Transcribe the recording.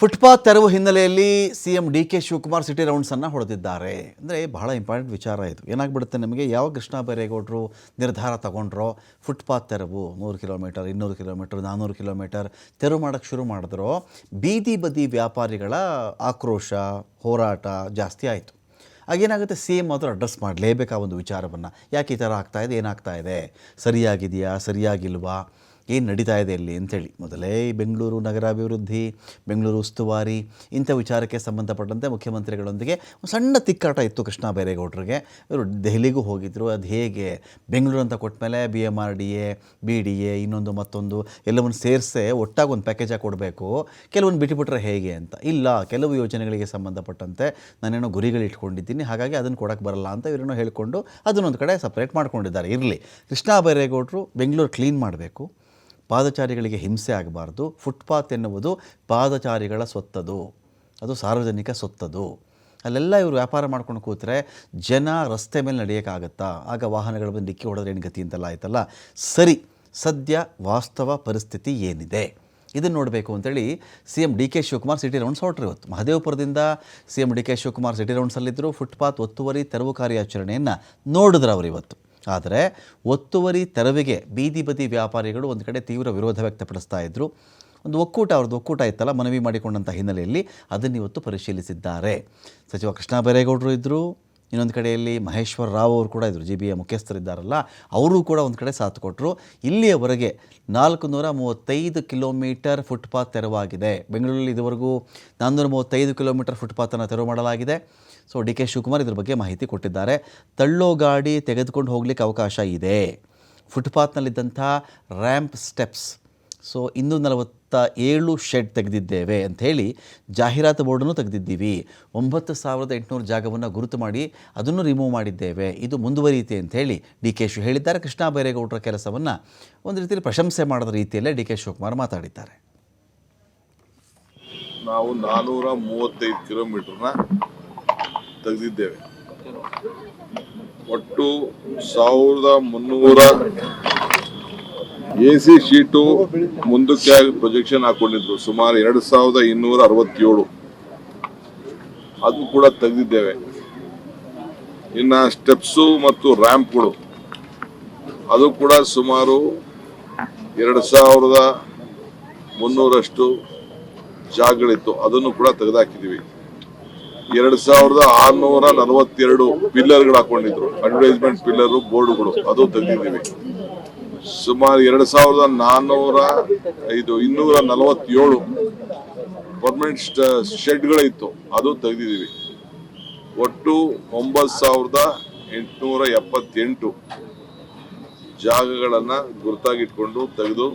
Footpath ತೆರವು ಹಿನ್ನೆಲೆಯಲ್ಲಿ CM DK. Shivakumar city ರೌಂಡ್ಸನ್ನು ಹೊಡೆದಿದ್ದಾರೆ. ಅಂದರೆ ಬಹಳ ಇಂಪಾರ್ಟೆಂಟ್ ವಿಚಾರ ಇದು. ಏನಾಗ್ಬಿಡುತ್ತೆ ನಮಗೆ, ಯಾವ ಕೃಷ್ಣ ಬೈರೇಗೌಡರು ನಿರ್ಧಾರ ತಗೊಂಡ್ರೋ ಫುಟ್ಪಾತ್ ತೆರವು 100 ಕಿಲೋಮೀಟರ್, 200 ಕಿಲೋಮೀಟರ್, 400 ಕಿಲೋಮೀಟರ್ ತೆರವು ಮಾಡೋಕ್ಕೆ ಶುರು ಮಾಡಿದ್ರೋ ಬೀದಿ ಬದಿ ವ್ಯಾಪಾರಿಗಳ ಆಕ್ರೋಶ, ಹೋರಾಟ ಜಾಸ್ತಿ ಆಯಿತು. ಆಗೇನಾಗುತ್ತೆ, ಸಿ ಎಂ ಮಾತ್ರ ಅಡ್ರೆಸ್ ಮಾಡಲೇಬೇಕು ಆ ಒಂದು ವಿಚಾರವನ್ನು. ಯಾಕೆ ಈ ಥರ ಆಗ್ತಾಯಿದೆ, ಏನಾಗ್ತಾ ಇದೆ, ಸರಿಯಾಗಿದೆಯಾ, ಸರಿಯಾಗಿಲ್ವಾ, ಏನು ನಡೀತಾ ಇದೆ ಇಲ್ಲಿ ಅಂಥೇಳಿ ಮೊದಲೇ ಈ ಬೆಂಗಳೂರು ನಗರಾಭಿವೃದ್ಧಿ, ಬೆಂಗಳೂರು ಉಸ್ತುವಾರಿ ಇಂಥ ವಿಚಾರಕ್ಕೆ ಸಂಬಂಧಪಟ್ಟಂತೆ ಮುಖ್ಯಮಂತ್ರಿಗಳೊಂದಿಗೆ ಒಂದು ಸಣ್ಣ ತಿಕ್ಕಾಟ ಇತ್ತು ಕೃಷ್ಣ ಬೈರೇಗೌಡರಿಗೆ. ಇವರು ದೆಹಲಿಗೂ ಹೋಗಿದ್ದರು. ಅದು ಹೇಗೆ ಬೆಂಗಳೂರು ಅಂತ ಕೊಟ್ಟ ಮೇಲೆ BMRDA, BDA ಇನ್ನೊಂದು ಮತ್ತೊಂದು ಎಲ್ಲವನ್ನು ಸೇರಿಸೇ ಒಟ್ಟಾಗಿ ಒಂದು ಪ್ಯಾಕೇಜಾಗಿ ಕೊಡಬೇಕು, ಕೆಲವೊಂದು ಬಿಟ್ಟುಬಿಟ್ರೆ ಹೇಗೆ ಅಂತ. ಇಲ್ಲ, ಕೆಲವು ಯೋಜನೆಗಳಿಗೆ ಸಂಬಂಧಪಟ್ಟಂತೆ ನಾನೇನೋ ಗುರಿಗಳು ಇಟ್ಕೊಂಡಿದ್ದೀನಿ, ಹಾಗಾಗಿ ಅದನ್ನು ಕೊಡೋಕ್ಕೆ ಬರಲ್ಲ ಅಂತ ಇವರೇನೋ ಹೇಳಿಕೊಂಡು ಅದನ್ನೊಂದು ಕಡೆ ಸಪ್ರೇಟ್ ಮಾಡ್ಕೊಂಡಿದ್ದಾರೆ. ಇರಲಿ, ಕೃಷ್ಣ ಬೈರೇಗೌಡರು ಬೆಂಗಳೂರು ಕ್ಲೀನ್ ಮಾಡಬೇಕು, ಪಾದಚಾರಿಗಳಿಗೆ ಹಿಂಸೆ ಆಗಬಾರ್ದು, ಫುಟ್ಪಾತ್ ಎನ್ನುವುದು ಪಾದಚಾರಿಗಳ ಸೊತ್ತದು, ಅದು ಸಾರ್ವಜನಿಕ ಸೊತ್ತದು. ಅಲ್ಲೆಲ್ಲ ಇವರು ವ್ಯಾಪಾರ ಮಾಡ್ಕೊಂಡು ಕೂತ್ರೆ ಜನ ರಸ್ತೆ ಮೇಲೆ ನಡೆಯೋಕ್ಕಾಗತ್ತಾ? ಆಗ ವಾಹನಗಳು ಬಂದು ಡಿಕ್ಕಿ ಹೊಡೆದ್ರೆ ಏನು ಗತಿ ಅಂತೆಲ್ಲ ಆಯ್ತಲ್ಲ. ಸರಿ, ಸದ್ಯ ವಾಸ್ತವ ಪರಿಸ್ಥಿತಿ ಏನಿದೆ ಇದನ್ನು ನೋಡಬೇಕು ಅಂತೇಳಿ CM DK. Shivakumar city rounds ಹೊರಟ್ರು. ಇವತ್ತು ಮಹದೇವಪುರದಿಂದ ಸಿಎಂ ಡಿ.ಕೆ. ಶಿವಕುಮಾರ್ ಸಿಟಿ ರೌಂಡ್ಸಲ್ಲಿದ್ದರು. ಫುಟ್ಪಾತ್ ಒತ್ತುವರಿ ತೆರವು ಕಾರ್ಯಾಚರಣೆಯನ್ನು ನೋಡಿದ್ರು ಅವರು ಇವತ್ತು. ಆದರೆ ಒತ್ತುವರಿ ತೆರವಿಗೆ ಬೀದಿ ಬದಿ ವ್ಯಾಪಾರಿಗಳು ಒಂದು ಕಡೆ ತೀವ್ರ ವಿರೋಧ ವ್ಯಕ್ತಪಡಿಸ್ತಾ ಇದ್ದರು. ಒಂದು ಅವ್ರದ್ದು ಒಕ್ಕೂಟ ಇತ್ತಲ್ಲ, ಮನವಿ ಮಾಡಿಕೊಂಡಂಥ ಹಿನ್ನೆಲೆಯಲ್ಲಿ ಅದನ್ನು ಇವತ್ತು ಪರಿಶೀಲಿಸಿದ್ದಾರೆ. ಸಚಿವ ಕೃಷ್ಣ ಬೈರೇಗೌಡರು ಇದ್ದರು, ಇನ್ನೊಂದು ಕಡೆಯಲ್ಲಿ ಮಹೇಶ್ವರ ರಾವ್ ಅವರು ಕೂಡ ಇದ್ದರು, GBA ಮುಖ್ಯಸ್ಥರಿದ್ದಾರಲ್ಲ, ಅವರು ಕೂಡ ಒಂದು ಕಡೆ ಸಾಥ್ ಕೊಟ್ಟರು. ಇಲ್ಲಿಯವರೆಗೆ 435 ಕಿಲೋಮೀಟರ್ ಫುಟ್ಪಾತ್ ತೆರವಾಗಿದೆ. ಬೆಂಗಳೂರಲ್ಲಿ ಇದುವರೆಗೂ 435 ಕಿಲೋಮೀಟರ್ ಫುಟ್ಪಾತನ್ನು ತೆರವು ಮಾಡಲಾಗಿದೆ. ಸೊ ಡಿ.ಕೆ. ಶಿವಕುಮಾರ್ ಇದ್ರ ಬಗ್ಗೆ ಮಾಹಿತಿ ಕೊಟ್ಟಿದ್ದಾರೆ. ತಳ್ಳೋ ಗಾಡಿ ತೆಗೆದುಕೊಂಡು ಹೋಗಲಿಕ್ಕೆ ಅವಕಾಶ ಇದೆ. ಫುಟ್ಪಾತ್ನಲ್ಲಿದ್ದಂಥ ರ್ಯಾಂಪ್ ಸ್ಟೆಪ್ಸ್, ಸೊ 247 ಶೆಡ್ ತೆಗೆದಿದ್ದೇವೆ ಅಂಥೇಳಿ ಜಾಹೀರಾತು ಬೋರ್ಡನ್ನು ತೆಗೆದಿದ್ದೀವಿ. 9800 ಜಾಗವನ್ನು ಗುರುತು ಮಾಡಿ ಅದನ್ನು ರಿಮೂವ್ ಮಾಡಿದ್ದೇವೆ. ಇದು ಮುಂದುವರಿಯುತ್ತೆ ಅಂಥೇಳಿ ಡಿ.ಕೆ. ಶಿವ ಹೇಳಿದ್ದಾರೆ. ಕೃಷ್ಣ ಬೈರೇಗೌಡರ ಕೆಲಸವನ್ನು ಒಂದು ರೀತಿಯಲ್ಲಿ ಪ್ರಶಂಸೆ ಮಾಡಿದ ರೀತಿಯಲ್ಲೇ ಡಿ.ಕೆ. ಶಿವಕುಮಾರ್ ಮಾತಾಡಿದ್ದಾರೆ. ನಾವು 435 ಕಿಲೋಮೀಟರ್ನ ತೆಗೆದಿದ್ದೇವೆ. ಒಟ್ಟು 1300 AC ಶೀಟು ಮುಂದಕ್ಕೆ ಪ್ರೊಜೆಕ್ಷನ್ ಹಾಕೊಂಡಿದ್ರು, ಸುಮಾರು 2267 ಅದು ಕೂಡ ತೆಗೆದಿದ್ದೇವೆ. ಇನ್ನ ಸ್ಟೆಪ್ಸು ಮತ್ತು ರ್ಯಾಂಪ್ಗಳು ಅದು ಕೂಡ ಸುಮಾರು 2300 ಜಾಗಗಳಿತ್ತು, ಅದನ್ನು ಕೂಡ ತೆಗೆದುಹಾಕಿದ್ದೀವಿ. 2642 ಪಿಲ್ಲರ್ಗಳು ಹಾಕೊಂಡಿದ್ರು, ಅಡ್ವರ್ಟೈಸ್ಮೆಂಟ್ ಪಿಲ್ಲರು, ಬೋರ್ಡ್ಗಳು, ಅದು ತೆಗೆದಿದ್ದೀವಿ. ಸುಮಾರು 247 ಪರ್ಮನೆಂಟ್ ಶೆಡ್ಗಳಿತ್ತು, ಅದು ತೆಗೆದಿದ್ದೀವಿ. ಒಟ್ಟು 9878 ಜಾಗಗಳನ್ನ ಗುರುತಾಗಿಟ್ಕೊಂಡು ತೆಗೆದು